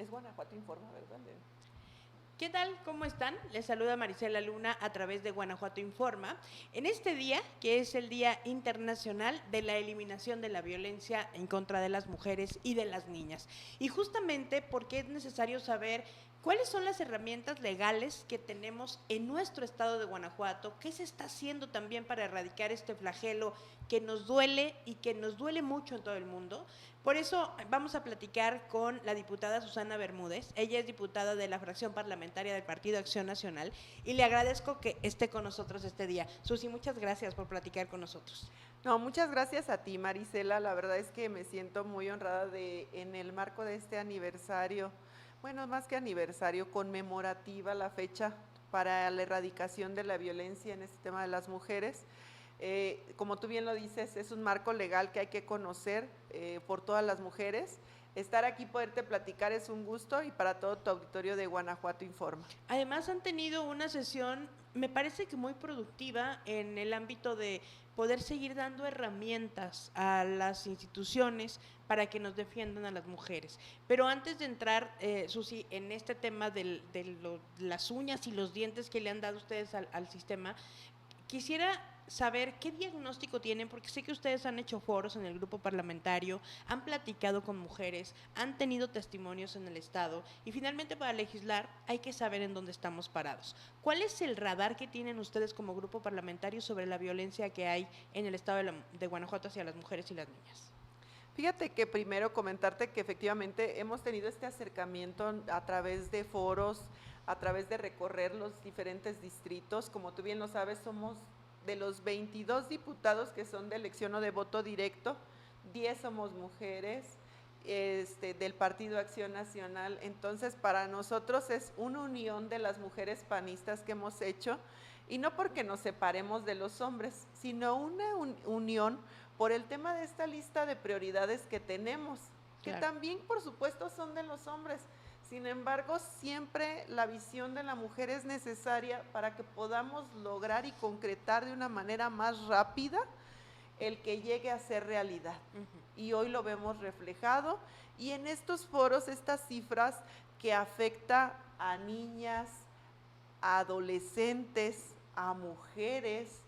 Es Guanajuato Informa, ¿verdad? ¿Qué tal? ¿Cómo están? Les saluda Marisela Luna a través de Guanajuato Informa. En este día, que es el Día Internacional de la Eliminación de la Violencia en contra de las mujeres y de las niñas. Y justamente porque es necesario saber cuáles son las herramientas legales que tenemos en nuestro estado de Guanajuato, qué se está haciendo también para erradicar este flagelo que nos duele y que nos duele mucho en todo el mundo. Por eso vamos a platicar con la diputada Susana Bermúdez. Ella es diputada de la fracción parlamentaria del Partido Acción Nacional y le agradezco que esté con nosotros este día. Susi, muchas gracias por platicar con nosotros. No, muchas gracias a ti, Marisela. La verdad es que me siento muy honrada en el marco de este aniversario, bueno, más que aniversario, conmemorativa la fecha para la erradicación de la violencia en este tema de las mujeres. Como tú bien lo dices, es un marco legal que hay que conocer por todas las mujeres. Estar aquí, poderte platicar es un gusto, y para todo tu auditorio de Guanajuato Informa. Además han tenido una sesión, me parece que muy productiva en el ámbito de poder seguir dando herramientas a las instituciones para que nos defiendan a las mujeres. Pero antes de entrar, Susi, en este tema de las uñas y los dientes que le han dado ustedes al sistema, quisiera saber qué diagnóstico tienen, porque sé que ustedes han hecho foros en el grupo parlamentario, han platicado con mujeres, han tenido testimonios en el Estado y finalmente para legislar hay que saber en dónde estamos parados. ¿Cuál es el radar que tienen ustedes como grupo parlamentario sobre la violencia que hay en el Estado de Guanajuato hacia las mujeres y las niñas? Fíjate que primero comentarte que efectivamente hemos tenido este acercamiento a través de foros, a través de recorrer los diferentes distritos. Como tú bien lo sabes, somos de los 22 diputados que son de elección o de voto directo, 10 somos mujeres, del Partido Acción Nacional. Entonces, para nosotros es una unión de las mujeres panistas que hemos hecho, y no porque nos separemos de los hombres, sino una unión por el tema de esta lista de prioridades que tenemos, que Claro. también, por supuesto, son de los hombres. Sin embargo, siempre la visión de la mujer es necesaria para que podamos lograr y concretar de una manera más rápida el que llegue a ser realidad. Y hoy lo vemos reflejado, y en estos foros, estas cifras que afecta a niñas, a adolescentes, a mujeres,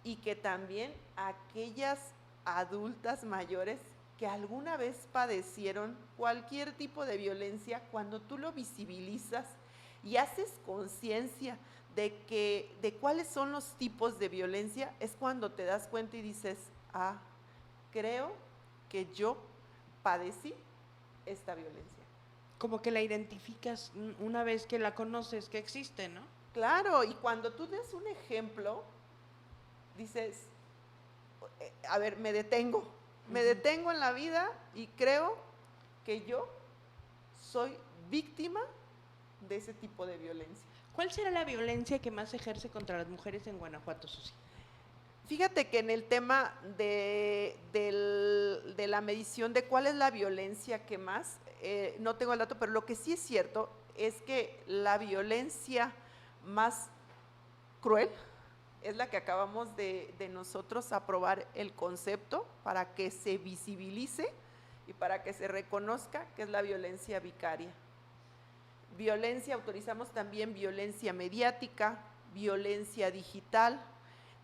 y que también a aquellas adultas mayores que alguna vez padecieron cualquier tipo de violencia, cuando tú lo visibilizas y haces conciencia de cuáles son los tipos de violencia, es cuando te das cuenta y dices, ah, creo que yo padecí esta violencia. Como que la identificas una vez que la conoces que existe, ¿no? Claro, y cuando tú des un ejemplo, dices, a ver, me detengo en la vida y creo que yo soy víctima de ese tipo de violencia. ¿Cuál será la violencia que más se ejerce contra las mujeres en Guanajuato, Susi? Fíjate que en el tema de la medición de cuál es la violencia que más, no tengo el dato, pero lo que sí es cierto es que la violencia más cruel es la que acabamos de nosotros aprobar el concepto para que se visibilice y para que se reconozca, que es la violencia vicaria. Violencia, autorizamos también violencia mediática, violencia digital.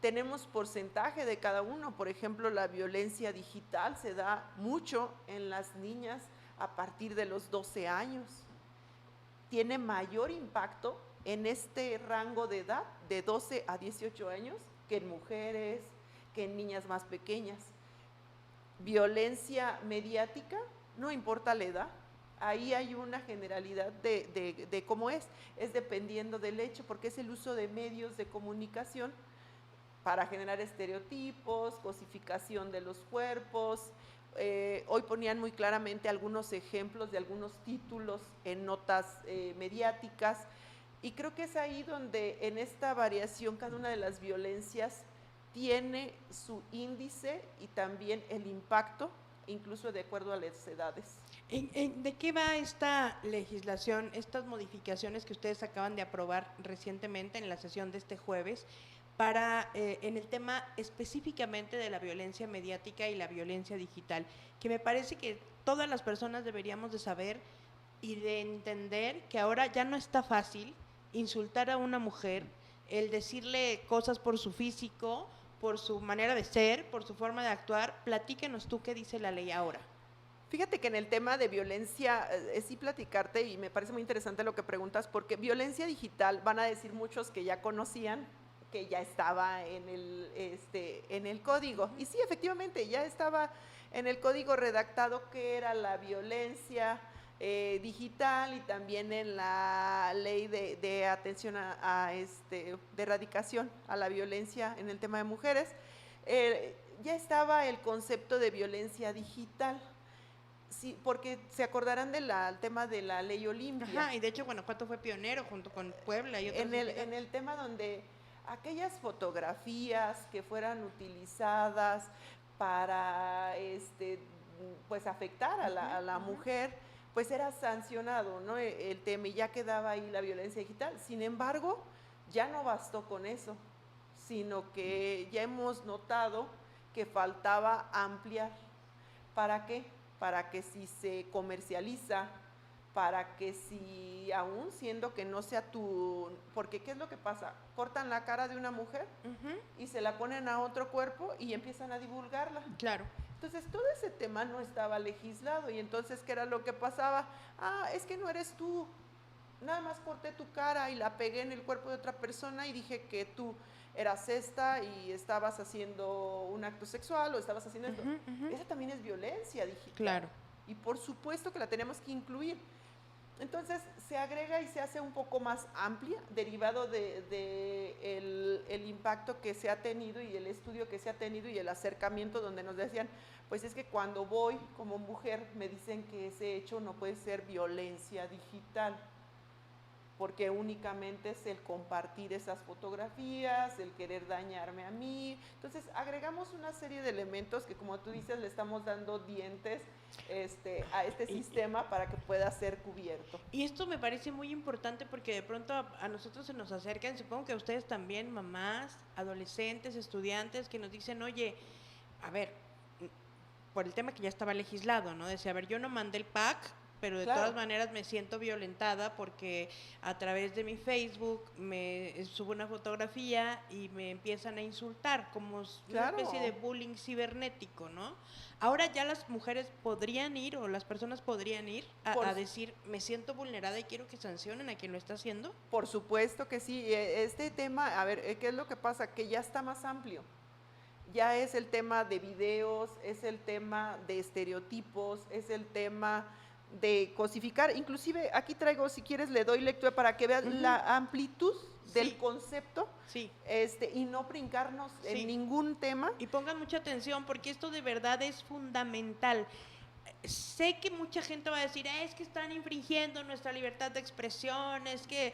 Tenemos porcentaje de cada uno. Por ejemplo, la violencia digital se da mucho en las niñas a partir de los 12 años. Tiene mayor impacto en este rango de edad, de 12 a 18 años, que en mujeres, que en niñas más pequeñas. Violencia mediática, no importa la edad, ahí hay una generalidad de cómo es dependiendo del hecho, porque es el uso de medios de comunicación para generar estereotipos, cosificación de los cuerpos. Hoy ponían muy claramente algunos ejemplos de algunos títulos en notas mediáticas, y creo que es ahí donde en esta variación cada una de las violencias tiene su índice y también el impacto, incluso de acuerdo a las edades. ¿De qué va esta legislación, estas modificaciones que ustedes acaban de aprobar recientemente en la sesión de este jueves para en el tema específicamente de la violencia mediática y la violencia digital? Que me parece que todas las personas deberíamos de saber y de entender que ahora ya no está fácil insultar a una mujer, el decirle cosas por su físico, por su manera de ser, por su forma de actuar. Platícanos tú qué dice la ley ahora. Fíjate que en el tema de violencia, sí platicarte, y me parece muy interesante lo que preguntas, porque violencia digital van a decir muchos que ya conocían, que ya estaba en el código. Y sí, efectivamente, ya estaba en el código redactado que era la violencia digital, y también en la ley de atención de erradicación a la violencia en el tema de mujeres. Ya estaba el concepto de violencia digital. Sí, porque se acordarán del tema de la ley Olimpia. Ajá, y de hecho Guanajuato fue pionero junto con Puebla y otros. En el tema donde aquellas fotografías que fueran utilizadas para pues afectar a la mujer, pues era sancionado, ¿no? El tema, y ya quedaba ahí la violencia digital. Sin embargo, ya no bastó con eso, sino que ya hemos notado que faltaba ampliar. ¿Para qué? Para que si se comercializa, para que si aún siendo que no sea porque ¿qué es lo que pasa? Cortan la cara de una mujer y se la ponen a otro cuerpo y empiezan a divulgarla. Claro. Entonces todo ese tema no estaba legislado, y entonces ¿qué era lo que pasaba? Es que no eres tú, nada más corté tu cara y la pegué en el cuerpo de otra persona y dije que tú eras esta y estabas haciendo un acto sexual o estabas haciendo esto. Esa también es violencia digital. Claro. Y por supuesto que la tenemos que incluir. Entonces se agrega y se hace un poco más amplia, derivado de el impacto que se ha tenido y el estudio que se ha tenido y el acercamiento, donde nos decían, pues es que cuando voy como mujer me dicen que ese hecho no puede ser violencia digital, porque únicamente es el compartir esas fotografías, el querer dañarme a mí. Entonces agregamos una serie de elementos que, como tú dices, le estamos dando dientes a este sistema para que pueda ser cubierto. Y esto me parece muy importante porque de pronto a nosotros se nos acercan, supongo que a ustedes también, mamás, adolescentes, estudiantes, que nos dicen, oye, a ver, por el tema que ya estaba legislado, ¿no? Decía, a ver, yo no mandé el pack, pero de todas maneras me siento violentada porque a través de mi Facebook me subo una fotografía y me empiezan a insultar, como una especie de bullying cibernético, ¿no? Ahora ya las mujeres podrían ir, o las personas podrían ir a decir, me siento vulnerada y quiero que sancionen a quien lo está haciendo. Por supuesto que sí. Este tema, a ver, ¿qué es lo que pasa? Que ya está más amplio. Ya es el tema de videos, es el tema de estereotipos, es el tema de cosificar. Inclusive aquí traigo, si quieres le doy lectura para que veas la amplitud del concepto, y no brincarnos en ningún tema. Y pongan mucha atención porque esto de verdad es fundamental. Sé que mucha gente va a decir, es que están infringiendo nuestra libertad de expresión, es que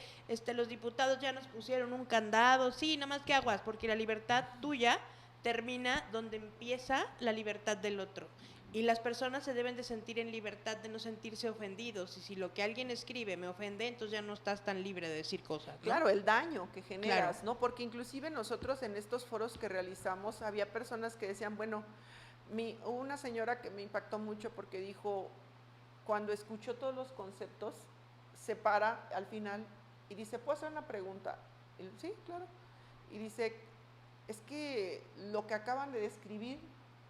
los diputados ya nos pusieron un candado. Sí, nada más que aguas, porque la libertad tuya termina donde empieza la libertad del otro. Y las personas se deben de sentir en libertad de no sentirse ofendidos. Y si lo que alguien escribe me ofende, entonces ya no estás tan libre de decir cosas, ¿no? Claro, el daño que generas, ¿no? Porque inclusive nosotros en estos foros que realizamos, había personas que decían, bueno, una señora que me impactó mucho porque dijo, cuando escuchó todos los conceptos, se para al final y dice, ¿puedo hacer una pregunta? Y, sí, claro. Y dice, es que lo que acaban de describir,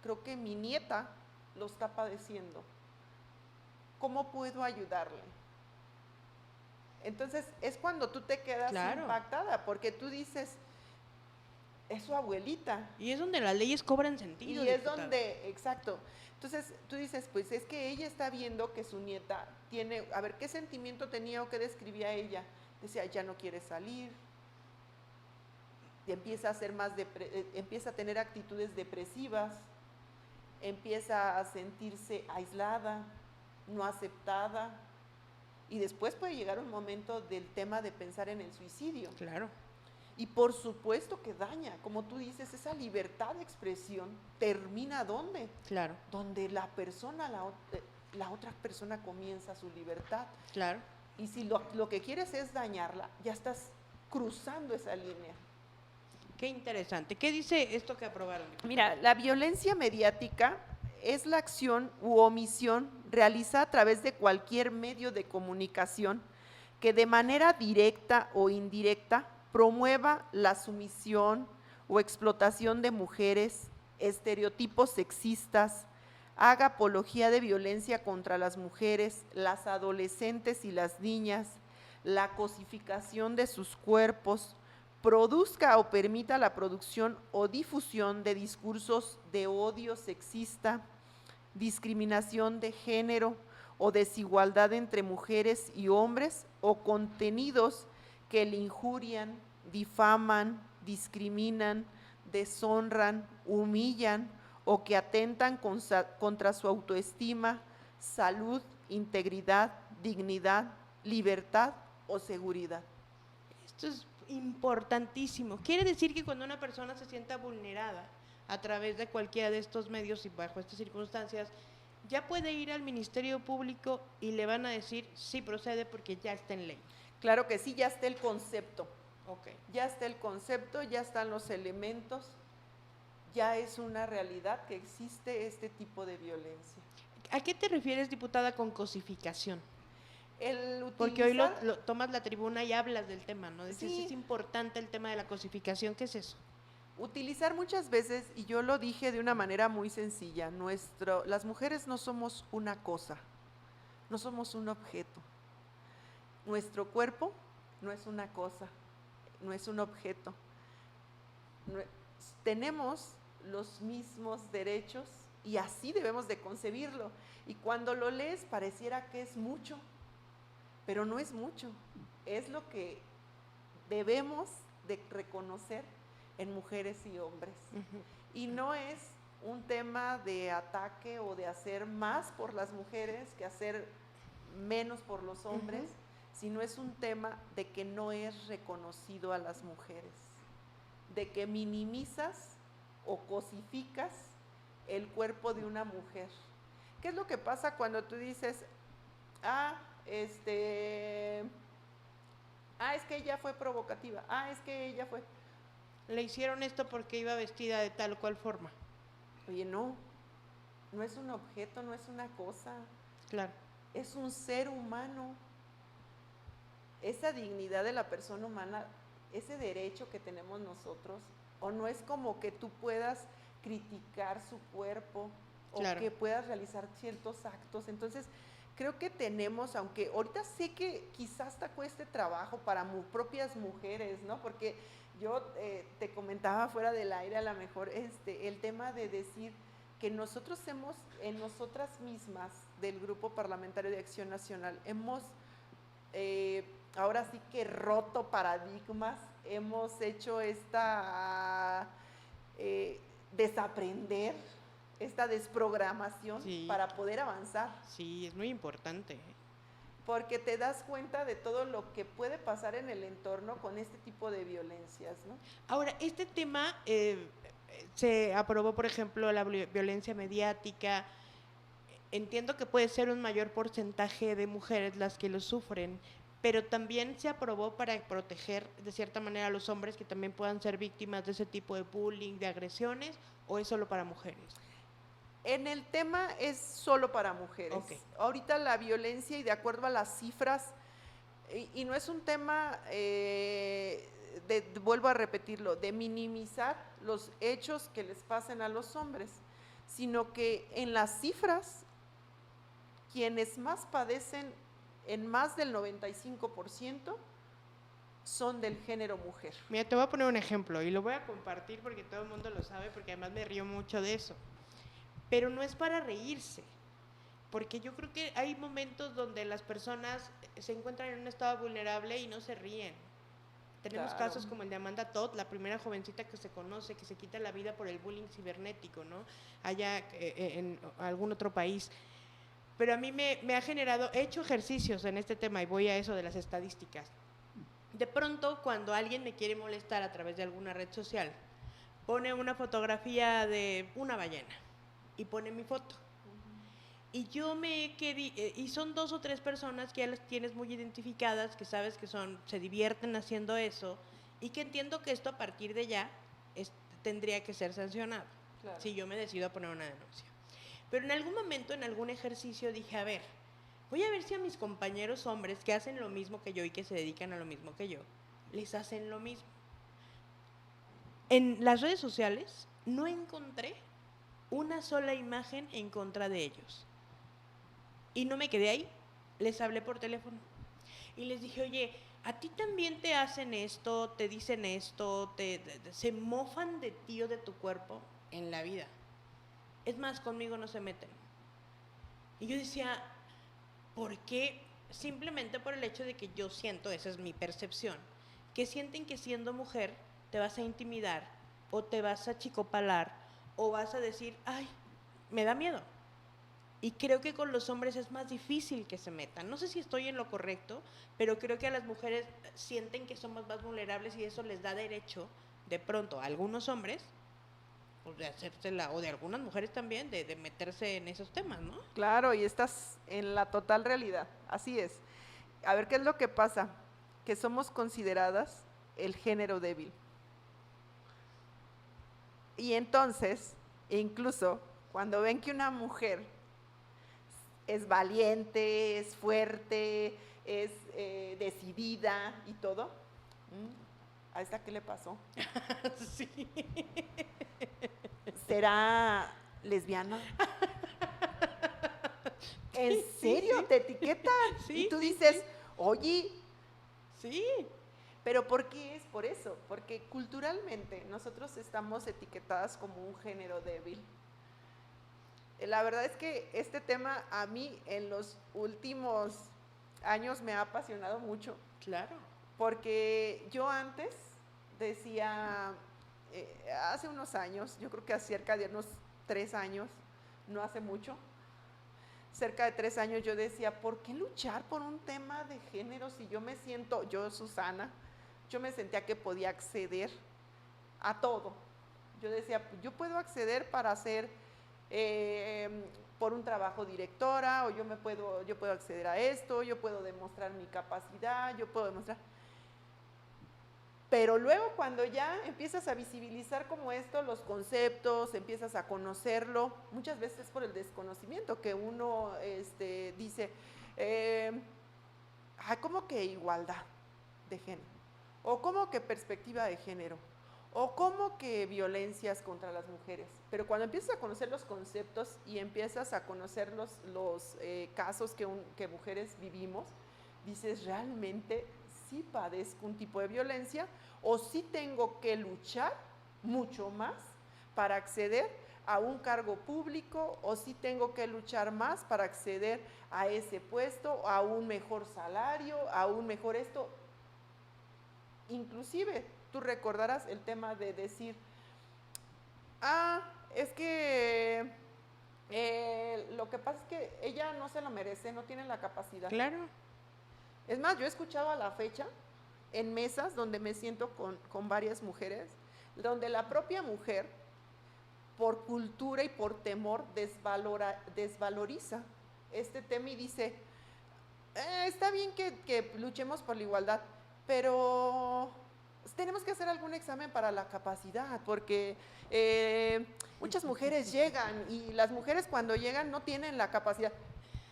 creo que mi nieta lo está padeciendo. ¿Cómo puedo ayudarle? Entonces es cuando tú te quedas impactada, porque tú dices, es su abuelita. Y es donde las leyes cobran sentido. Y es donde, exacto. Entonces tú dices, pues es que ella está viendo que su nieta tiene, a ver, ¿qué sentimiento tenía o qué describía ella? Decía, ya no quiere salir, y empieza a ser empieza a tener actitudes depresivas, empieza a sentirse aislada, no aceptada, y después puede llegar un momento del tema de pensar en el suicidio. Claro. Y por supuesto que daña, como tú dices, esa libertad de expresión termina ¿dónde? Claro. Donde la persona, la otra persona comienza su libertad. Claro. Y si lo que quieres es dañarla, ya estás cruzando esa línea. Qué interesante. ¿Qué dice esto que aprobaron? Mira, la violencia mediática es la acción u omisión realizada a través de cualquier medio de comunicación que de manera directa o indirecta promueva la sumisión o explotación de mujeres, estereotipos sexistas, haga apología de violencia contra las mujeres, las adolescentes y las niñas, la cosificación de sus cuerpos, produzca o permita la producción o difusión de discursos de odio sexista, discriminación de género o desigualdad entre mujeres y hombres, o contenidos que le injurian, difaman, discriminan, deshonran, humillan o que atentan contra su autoestima, salud, integridad, dignidad, libertad o seguridad. Esto es importantísimo. Quiere decir que cuando una persona se sienta vulnerada a través de cualquiera de estos medios y bajo estas circunstancias, ya puede ir al Ministerio Público y le van a decir sí procede porque ya está en ley. Claro que sí, ya está el concepto. Okay. Ya está el concepto, ya están los elementos, ya es una realidad que existe este tipo de violencia. ¿A qué te refieres, diputada, con cosificación? Porque hoy tomas la tribuna y hablas del tema, ¿no? Dices, sí, es importante el tema de la cosificación. ¿Qué es eso? Utilizar muchas veces, y yo lo dije de una manera muy sencilla, las mujeres no somos una cosa, no somos un objeto. Nuestro cuerpo no es una cosa, no es un objeto. Tenemos los mismos derechos y así debemos de concebirlo. Y cuando lo lees pareciera que es mucho, pero no es mucho, es lo que debemos de reconocer en mujeres y hombres. Uh-huh. Y no es un tema de ataque o de hacer más por las mujeres que hacer menos por los hombres, uh-huh, sino es un tema de que no es reconocido a las mujeres, de que minimizas o cosificas el cuerpo de una mujer. ¿Qué es lo que pasa cuando tú dices, es que ella fue provocativa, es que ella fue... Le hicieron esto porque iba vestida de tal o cual forma. Oye, no es un objeto, no es una cosa. Claro. Es un ser humano. Esa dignidad de la persona humana, ese derecho que tenemos nosotros, o no es como que tú puedas criticar su cuerpo, claro, o que puedas realizar ciertos actos. Entonces, creo que tenemos, aunque ahorita sé que quizás hasta cueste trabajo para propias mujeres, ¿no? Porque yo te comentaba fuera del aire a lo mejor el tema de decir que nosotros en nosotras mismas del Grupo Parlamentario de Acción Nacional, hemos ahora sí que roto paradigmas, hemos hecho desaprender, esta desprogramación, sí, para poder avanzar. Sí, es muy importante. Porque te das cuenta de todo lo que puede pasar en el entorno con este tipo de violencias, ¿no? Ahora, este tema se aprobó, por ejemplo, la violencia mediática. Entiendo que puede ser un mayor porcentaje de mujeres las que lo sufren, pero también se aprobó para proteger de cierta manera a los hombres que también puedan ser víctimas de ese tipo de bullying, de agresiones, ¿o es solo para mujeres? En el tema es solo para mujeres. Okay. Ahorita la violencia, y de acuerdo a las cifras, y no es un tema, vuelvo a repetirlo, de minimizar los hechos que les pasen a los hombres, sino que en las cifras, quienes más padecen en más del 95% son del género mujer. Mira, te voy a poner un ejemplo y lo voy a compartir porque todo el mundo lo sabe, porque además me río mucho de eso. Pero no es para reírse, porque yo creo que hay momentos donde las personas se encuentran en un estado vulnerable y no se ríen. Tenemos claro. Casos como el de Amanda Todd, la primera jovencita que se conoce, que se quita la vida por el bullying cibernético, ¿no? Allá en algún otro país. Pero a mí me ha generado, he hecho ejercicios en este tema y voy a eso de las estadísticas. De pronto, cuando alguien me quiere molestar a través de alguna red social, pone una fotografía de una ballena y pone mi foto. Y yo y son 2 o 3 personas que ya las tienes muy identificadas, que sabes que se divierten haciendo eso, y que entiendo que esto a partir de ya tendría que ser sancionado, claro, si yo me decido a poner una denuncia. Pero en algún momento, en algún ejercicio, dije, a ver, voy a ver si a mis compañeros hombres que hacen lo mismo que yo y que se dedican a lo mismo que yo, les hacen lo mismo. En las redes sociales no encontré una sola imagen en contra de ellos. Y no me quedé ahí, les hablé por teléfono. Y les dije, oye, ¿a ti también te hacen esto, te dicen esto, se mofan de ti o de tu cuerpo en la vida? Es más, conmigo no se meten. Y yo decía, ¿por qué? Simplemente por el hecho de que yo siento, esa es mi percepción, que sienten que siendo mujer te vas a intimidar o te vas a chicopalar o vas a decir, ay, me da miedo. Y creo que con los hombres es más difícil que se metan. No sé si estoy en lo correcto, pero creo que a las mujeres sienten que somos más vulnerables y eso les da derecho, de pronto, a algunos hombres, pues de hacérsela, o de algunas mujeres también, de meterse en esos temas, ¿no? Claro, y estás en la total realidad, así es. A ver, ¿qué es lo que pasa? Que somos consideradas el género débil. Y entonces, incluso cuando ven que una mujer es valiente, es fuerte, es decidida y todo, ¿a esta qué le pasó? Sí. ¿Será lesbiana? ¿En serio? Sí. ¿Te etiquetan? Sí, y tú sí, dices, sí. oye, Sí. pero ¿por qué es por eso? Porque culturalmente nosotros estamos etiquetadas como un género débil. La verdad es que este tema a mí en los últimos años me ha apasionado mucho. Claro. Porque yo antes decía, hace unos años, yo creo que hace cerca de unos 3 años, no hace mucho, cerca de 3 años yo decía, ¿por qué luchar por un tema de género si yo me siento, yo Susana, yo me sentía que podía acceder a todo? Yo decía, yo puedo acceder para hacer por un trabajo directora, o yo puedo acceder a esto, yo puedo demostrar mi capacidad, yo puedo demostrar. Pero luego cuando ya empiezas a visibilizar como esto, los conceptos, empiezas a conocerlo, muchas veces por el desconocimiento que uno dice, ¿cómo que igualdad de género? ¿O cómo que perspectiva de género? ¿O cómo que violencias contra las mujeres? Pero cuando empiezas a conocer los conceptos y empiezas a conocer los casos que mujeres vivimos, dices, realmente sí padezco un tipo de violencia o sí tengo que luchar mucho más para acceder a un cargo público o sí tengo que luchar más para acceder a ese puesto, a un mejor salario, a un mejor esto. Inclusive, tú recordarás el tema de decir, es que lo que pasa es que ella no se lo merece, no tiene la capacidad. Claro. Es más, yo he escuchado a la fecha en mesas donde me siento con varias mujeres, donde la propia mujer, por cultura y por temor, desvaloriza este tema y dice, está bien que luchemos por la igualdad, pero tenemos que hacer algún examen para la capacidad, porque muchas mujeres llegan y las mujeres cuando llegan no tienen la capacidad.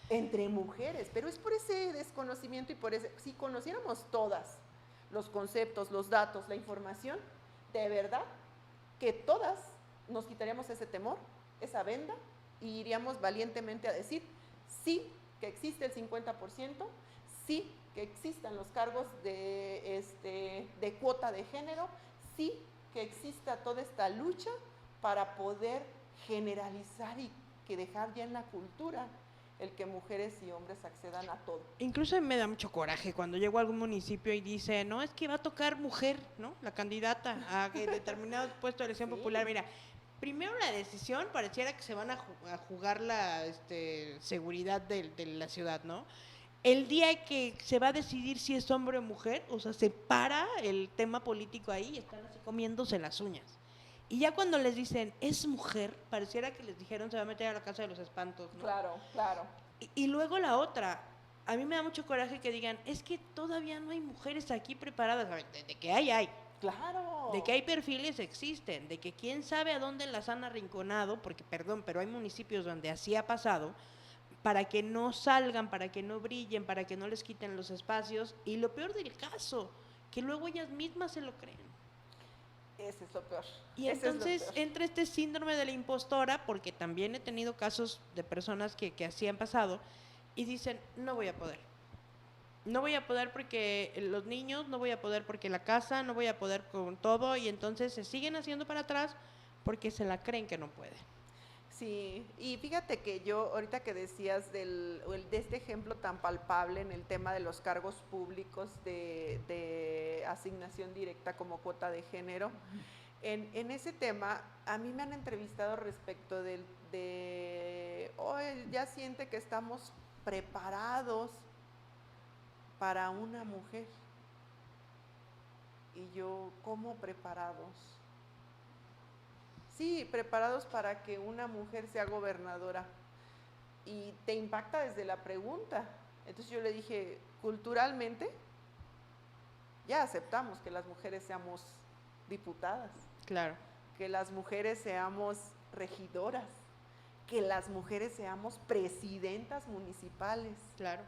Entre mujeres, pero es por ese desconocimiento y por ese, si conociéramos todas los conceptos, los datos, la información, de verdad que todas nos quitaríamos ese temor, esa venda, y iríamos valientemente a decir, sí, que existe el 50%, sí, que existan los cargos de cuota de género, sí, que exista toda esta lucha para poder generalizar y que dejar ya en la cultura el que mujeres y hombres accedan a todo. Incluso me da mucho coraje cuando llego a algún municipio y dice, no, es que va a tocar mujer, ¿no? La candidata a determinado puesto de elección popular. Mira, primero la decisión pareciera que se van a jugar la seguridad de la ciudad, ¿no? El día que se va a decidir si es hombre o mujer, o sea, se para el tema político ahí y están así comiéndose las uñas. Y ya cuando les dicen, es mujer, pareciera que les dijeron, se va a meter a la casa de los espantos, ¿no? Claro, claro. Y luego la otra, a mí me da mucho coraje que digan, es que todavía no hay mujeres aquí preparadas. A ver, de que hay. Claro. De que hay perfiles existen, de que quién sabe a dónde las han arrinconado, porque perdón, pero hay municipios donde así ha pasado, para que no salgan, para que no brillen, para que no les quiten los espacios, y lo peor del caso, que luego ellas mismas se lo creen. Ese es lo peor. Y entonces entra este síndrome de la impostora, porque también he tenido casos de personas que así han pasado, y dicen, no voy a poder. No voy a poder porque los niños, no voy a poder porque la casa, no voy a poder con todo, y entonces se siguen haciendo para atrás porque se la creen que no pueden. Sí, y fíjate que yo, ahorita que decías de este ejemplo tan palpable en el tema de los cargos públicos de asignación directa como cuota de género, en ese tema a mí me han entrevistado respecto ya siente que estamos preparados para una mujer. Y yo, ¿cómo preparados? Sí, preparados para que una mujer sea gobernadora. Y te impacta desde la pregunta. Entonces yo le dije, culturalmente, ya aceptamos que las mujeres seamos diputadas. Claro. Que las mujeres seamos regidoras. Que las mujeres seamos presidentas municipales. Claro.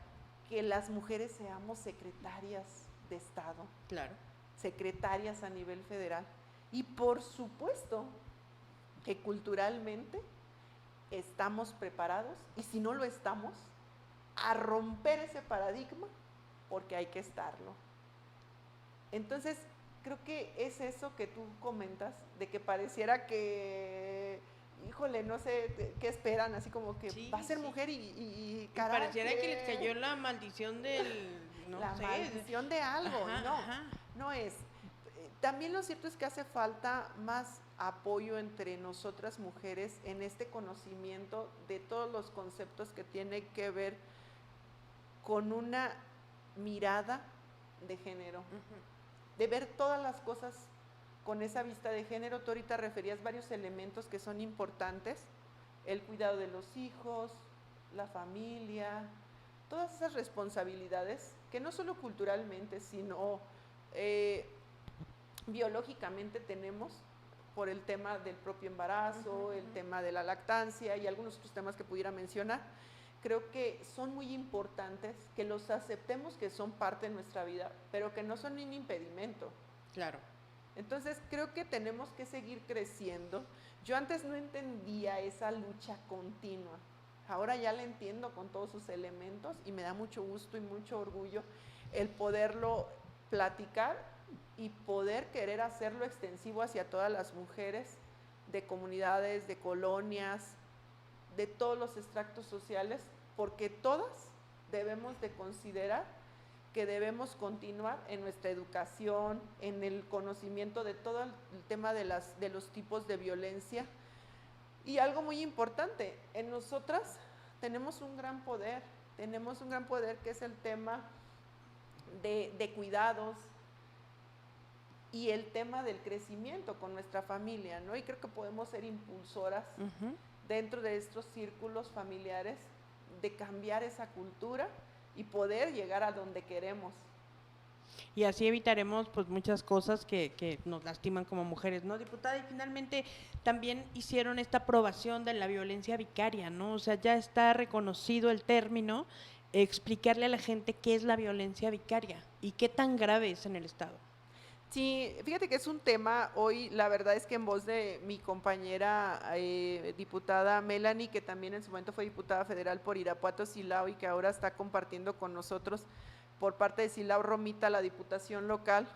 Que las mujeres seamos secretarias de Estado. Claro. Secretarias a nivel federal. Y por supuesto que culturalmente estamos preparados, y si no lo estamos, a romper ese paradigma, porque hay que estarlo. Entonces, creo que es eso que tú comentas, de que pareciera que, híjole, no sé qué esperan, así como que sí, va a ser sí. mujer y caray, pareciera que les cayó la maldición del, no la sé, maldición de algo. Ajá, no, ajá. no es. También lo cierto es que hace falta más apoyo entre nosotras mujeres en este conocimiento de todos los conceptos que tienen que ver con una mirada de género, de ver todas las cosas con esa vista de género. Tú ahorita referías varios elementos que son importantes: el cuidado de los hijos, la familia, todas esas responsabilidades que no solo culturalmente, sino biológicamente tenemos por el tema del propio embarazo, el tema de la lactancia y algunos otros temas que pudiera mencionar. Creo que son muy importantes, que los aceptemos, que son parte de nuestra vida, pero que no son un impedimento. Claro. Entonces creo que tenemos que seguir creciendo. Yo antes no entendía esa lucha continua, ahora ya la entiendo con todos sus elementos y me da mucho gusto y mucho orgullo el poderlo platicar y poder querer hacerlo extensivo hacia todas las mujeres de comunidades, de colonias, de todos los estratos sociales, porque todas debemos de considerar que debemos continuar en nuestra educación, en el conocimiento de todo el tema de los tipos de violencia. Y algo muy importante, en nosotras tenemos un gran poder que es el tema de cuidados y el tema del crecimiento con nuestra familia, ¿no? Y creo que podemos ser impulsoras dentro de estos círculos familiares de cambiar esa cultura y poder llegar a donde queremos. Y así evitaremos pues muchas cosas que nos lastiman como mujeres, ¿no, diputada? Y finalmente también hicieron esta aprobación de la violencia vicaria, ¿no? O sea, ya está reconocido el término, explicarle a la gente qué es la violencia vicaria y qué tan grave es en el Estado. Sí, fíjate que es un tema hoy, la verdad es que en voz de mi compañera diputada Melanie, que también en su momento fue diputada federal por Irapuato, Silao, y que ahora está compartiendo con nosotros por parte de Silao Romita la diputación local.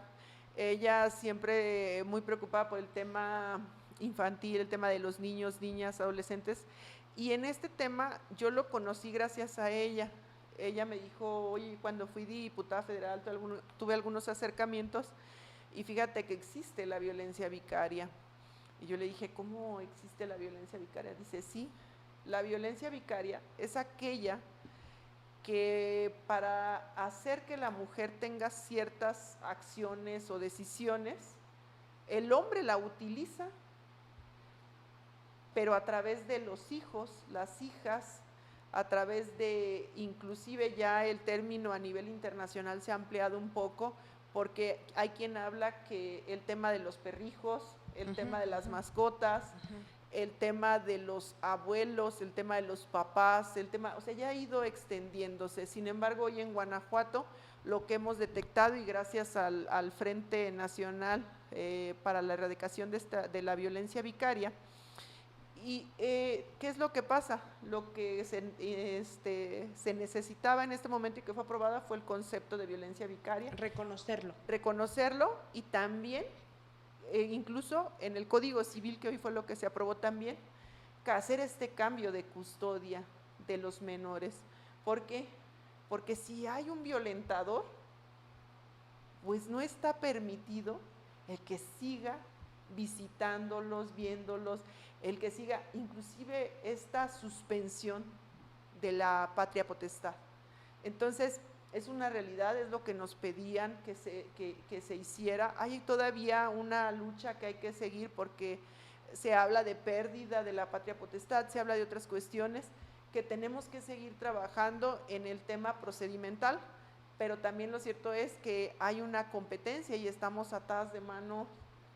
Ella siempre muy preocupada por el tema infantil, el tema de los niños, niñas, adolescentes, y en este tema yo lo conocí gracias a ella. Ella me dijo, oye, cuando fui diputada federal tuve algunos acercamientos, y fíjate que existe la violencia vicaria. Y yo le dije, ¿cómo existe la violencia vicaria? Dice, sí, la violencia vicaria es aquella que para hacer que la mujer tenga ciertas acciones o decisiones, el hombre la utiliza, pero a través de los hijos, las hijas, a través de, inclusive ya el término a nivel internacional se ha ampliado un poco, porque hay quien habla que el tema de los perrijos, el Ujú, tema de las ujú. mascotas, Ujú. el tema de los abuelos, el tema de los papás, el tema, o sea, ya ha ido extendiéndose. Sin embargo, hoy en Guanajuato lo que hemos detectado y gracias al Frente Nacional para la Erradicación de la Violencia Vicaria, ¿y qué es lo que pasa? Lo que se necesitaba en este momento y que fue aprobada fue el concepto de violencia vicaria, Reconocerlo. reconocerlo y también, incluso en el Código Civil, que hoy fue lo que se aprobó también, hacer este cambio de custodia de los menores. ¿Por qué? Porque si hay un violentador, pues no está permitido el que siga visitándolos, viéndolos, el que siga inclusive esta suspensión de la patria potestad. Entonces, es una realidad, es lo que nos pedían que se hiciera. Hay todavía una lucha que hay que seguir porque se habla de pérdida de la patria potestad, se habla de otras cuestiones que tenemos que seguir trabajando en el tema procedimental, pero también lo cierto es que hay una competencia y estamos atadas de mano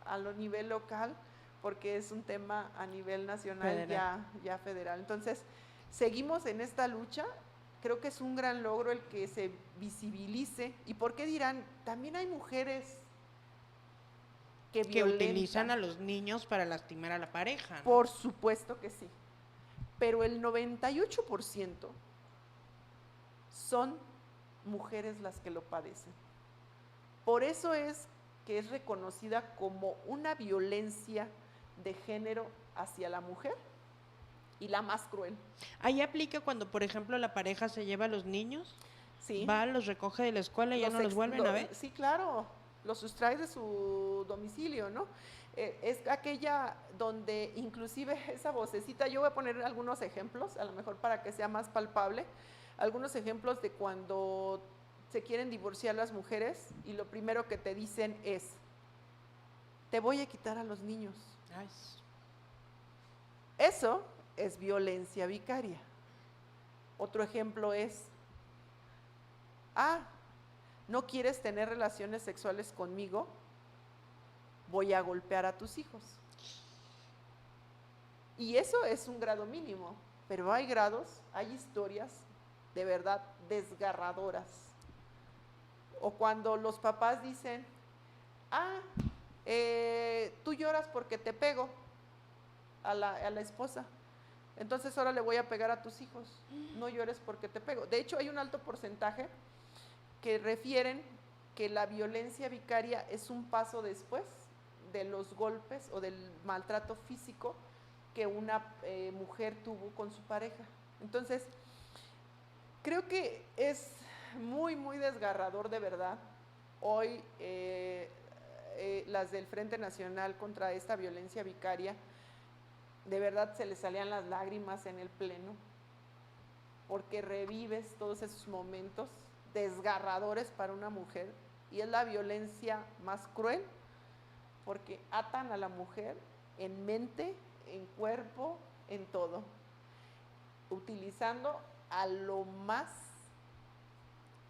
a lo nivel local porque es un tema a nivel nacional ya federal. Entonces, seguimos en esta lucha. Creo que es un gran logro el que se visibilice. ¿Y por qué dirán? También hay mujeres que Que utilizan violentan. a los niños para lastimar a la pareja, ¿no? Por supuesto que sí. Pero el 98% son mujeres las que lo padecen. Por eso es que es reconocida como una violencia de género hacia la mujer y la más cruel. Ahí aplica cuando, por ejemplo, la pareja se lleva a los niños, Sí. va, los recoge de la escuela y ya no los vuelven a ver. Sí, claro, los sustrae de su domicilio, ¿no? Es aquella donde inclusive esa vocecita, yo voy a poner algunos ejemplos, a lo mejor para que sea más palpable, algunos ejemplos de cuando se quieren divorciar las mujeres y lo primero que te dicen es, te voy a quitar a los niños. Ay, Eso es violencia vicaria. Otro ejemplo es, ¿no quieres tener relaciones sexuales conmigo? Voy a golpear a tus hijos. Y eso es un grado mínimo, pero hay grados, hay historias de verdad desgarradoras. O cuando los papás dicen, tú lloras porque te pego a la esposa, entonces ahora le voy a pegar a tus hijos, no llores porque te pego. De hecho, hay un alto porcentaje que refieren que la violencia vicaria es un paso después de los golpes o del maltrato físico que una mujer tuvo con su pareja. Entonces, creo que es muy, muy desgarrador de verdad. Hoy las del Frente Nacional contra esta violencia vicaria, de verdad se les salían las lágrimas en el pleno, porque revives todos esos momentos desgarradores para una mujer y es la violencia más cruel porque atan a la mujer en mente, en cuerpo, en todo, utilizando a lo más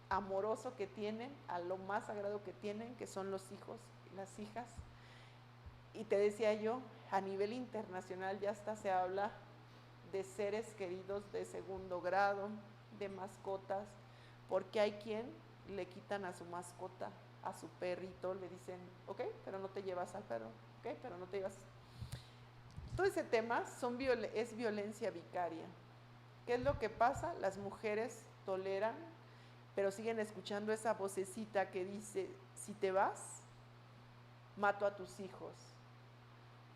amoroso que tienen, a lo más sagrado que tienen, que son los hijos y las hijas. Y te decía yo, a nivel internacional ya hasta se habla de seres queridos de segundo grado, de mascotas, porque hay quien le quitan a su mascota, a su perrito, le dicen, ok, pero no te llevas al perro, ok, pero no te llevas. Todo ese tema es violencia vicaria. ¿Qué es lo que pasa? Las mujeres toleran, pero siguen escuchando esa vocecita que dice, si te vas, mato a tus hijos.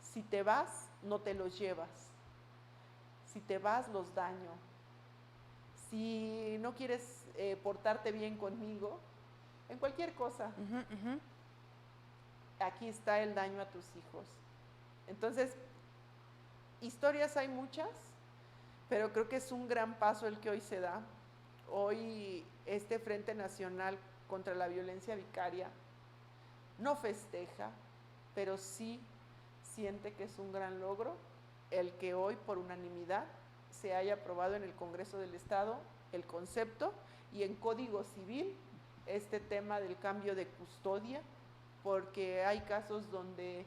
Si te vas, no te los llevas. Si te vas, los daño. Si no quieres portarte bien conmigo, en cualquier cosa, aquí está el daño a tus hijos. Entonces, historias hay muchas, pero creo que es un gran paso el que hoy se da. Hoy este Frente Nacional contra la Violencia Vicaria no festeja, pero sí siente que es un gran logro el que hoy por unanimidad se haya aprobado en el Congreso del Estado el concepto y en Código Civil este tema del cambio de custodia, porque hay casos donde,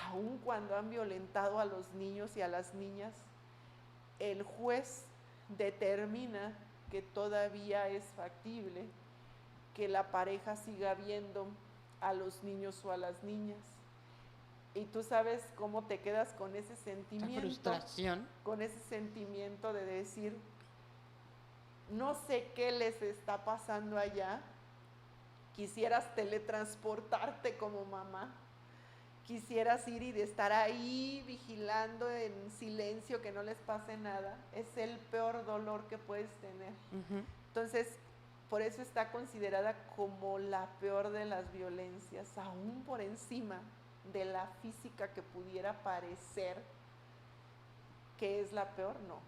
aun cuando han violentado a los niños y a las niñas, el juez determina que todavía es factible que la pareja siga viendo a los niños o a las niñas. Y tú sabes cómo te quedas con ese sentimiento. La frustración. Con ese sentimiento de decir, no sé qué les está pasando allá. Quisieras teletransportarte como mamá. Quisieras ir y de estar ahí vigilando en silencio, que no les pase nada. Es el peor dolor que puedes tener. Entonces, por eso está considerada como la peor de las violencias, aún por encima de la física que pudiera parecer que es la peor, no.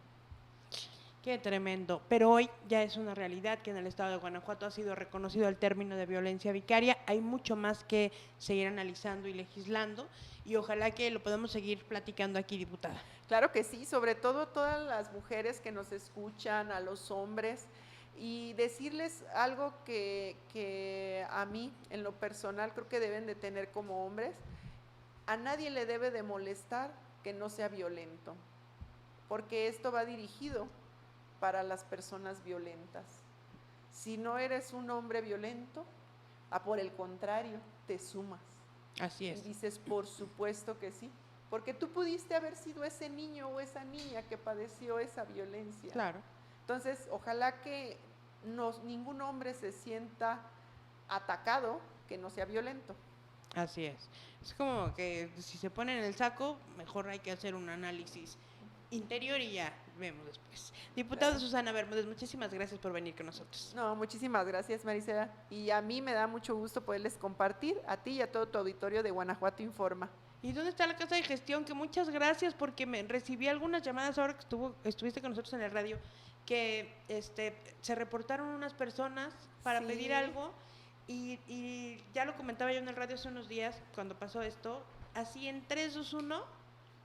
Qué tremendo. Pero hoy ya es una realidad que en el estado de Guanajuato ha sido reconocido el término de violencia vicaria. Hay mucho más que seguir analizando y legislando y ojalá que lo podamos seguir platicando aquí, diputada. Claro que sí, sobre todo todas las mujeres que nos escuchan, a los hombres, y decirles algo que a mí, en lo personal, creo que deben de tener como hombres. A nadie le debe de molestar que no sea violento, porque esto va dirigido para las personas violentas. Si no eres un hombre violento, por el contrario, te sumas. Así es. Y dices, por supuesto que sí, porque tú pudiste haber sido ese niño o esa niña que padeció esa violencia. Claro. Entonces, ojalá que ningún hombre se sienta atacado que no sea violento. Así es. Es como que si se pone en el saco, mejor hay que hacer un análisis interior y ya vemos después. Diputada Claro. Susana Bermúdez, muchísimas gracias por venir con nosotros. No, muchísimas gracias, Marisela. Y a mí me da mucho gusto poderles compartir, a ti y a todo tu auditorio de Guanajuato Informa. ¿Y dónde está la casa de gestión? Que muchas gracias porque recibí algunas llamadas ahora que estuviste con nosotros en el radio, que se reportaron unas personas para pedir algo y ya lo comentaba yo en el radio hace unos días cuando pasó esto, así en 3, 2, 1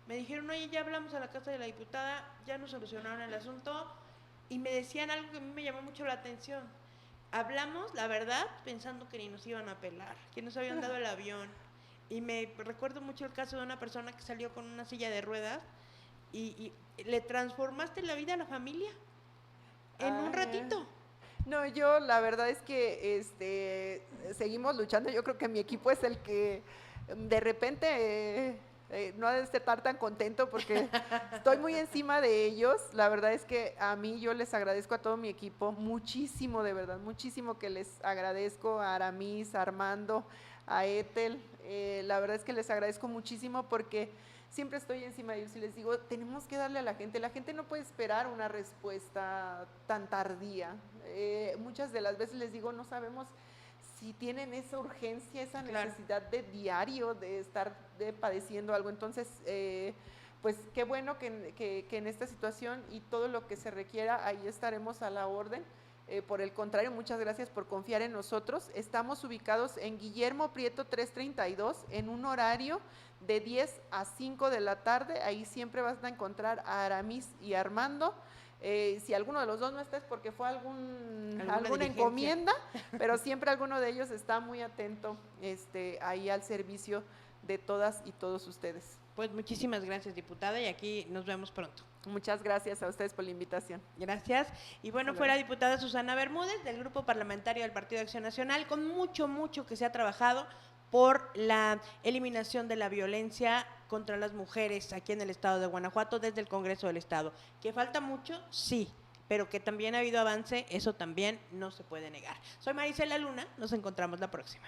me dijeron, oye, ya hablamos a la casa de la diputada, ya nos solucionaron el asunto y me decían algo que a mí me llamó mucho la atención. Hablamos, la verdad, pensando que ni nos iban a pelar, que nos habían dado el avión. Y me recuerdo mucho el caso de una persona que salió con una silla de ruedas y le transformaste la vida a la familia en un ratito. No, yo la verdad es que seguimos luchando. Yo creo que mi equipo es el que de repente no ha de estar tan contento porque estoy muy encima de ellos. La verdad es que a mí yo les agradezco a todo mi equipo muchísimo, de verdad, muchísimo que les agradezco a Aramis, a Armando, a Ethel. La verdad es que les agradezco muchísimo porque siempre estoy encima de ellos y les digo, tenemos que darle a la gente no puede esperar una respuesta tan tardía. Muchas de las veces les digo, no sabemos si tienen esa urgencia, esa necesidad de diario de estar padeciendo algo. Entonces, pues qué bueno que en esta situación y todo lo que se requiera, ahí estaremos a la orden. Por el contrario, muchas gracias por confiar en nosotros. Estamos ubicados en Guillermo Prieto 332 en un horario de 10 a 5 de la tarde. Ahí siempre vas a encontrar a Aramis y Armando. Si alguno de los dos no está es porque fue alguna encomienda, pero siempre alguno de ellos está muy atento ahí al servicio de todas y todos ustedes. Pues muchísimas gracias, diputada, y aquí nos vemos pronto. Muchas gracias a ustedes por la invitación. Gracias. Y bueno, fue la diputada Susana Bermúdez del Grupo Parlamentario del Partido de Acción Nacional, con mucho que se ha trabajado por la eliminación de la violencia contra las mujeres aquí en el estado de Guanajuato desde el Congreso del Estado. ¿Que falta mucho? Sí, pero que también ha habido avance, eso también no se puede negar. Soy Marisela Luna, nos encontramos la próxima.